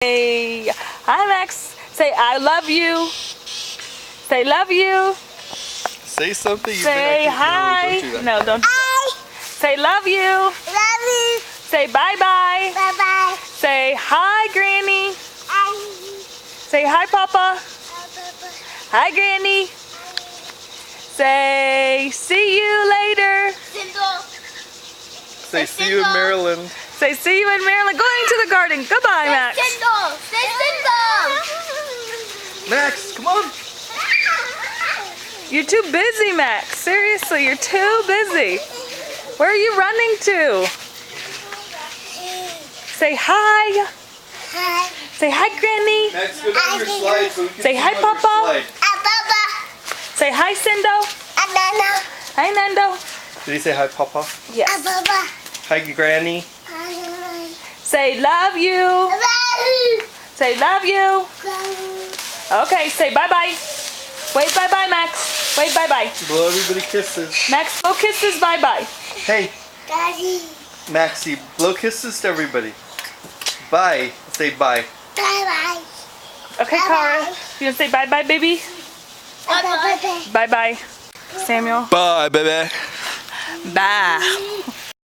Hey, hi Max. Say I love you. Say love you. Say something. Say hi. No, don't. Hi. Say love you. Love you. Say bye bye. Bye bye. Say hi Granny. Hi. Say hi Papa. Hi Granny. Say see you later. Say see you in Maryland. Say see you in Maryland. Going to the garden. Goodbye, Max. Max, come on. You're too busy, Max. Seriously, you're too busy. Where are you running to? Say hi. Hi. Say hi, Granny. Max, go down your slide so we can Say see hi, you on your Papa. slide. Papa. Say hi, Sindo. Nana. Hi, Nando. Did he say hi, Papa? Yes. Papa. Hi, Granny. Say love you. Say love you. Okay, say bye-bye. Wave bye-bye, Max. Wave bye-bye. Blow everybody kisses. Max, blow kisses bye-bye. Hey, Daddy. Maxie, blow kisses to everybody. Bye. Say bye. Bye bye. Okay, Cara. You gonna say bye-bye, baby? Bye bye. Bye-bye. Samuel. Bye, baby. Bye.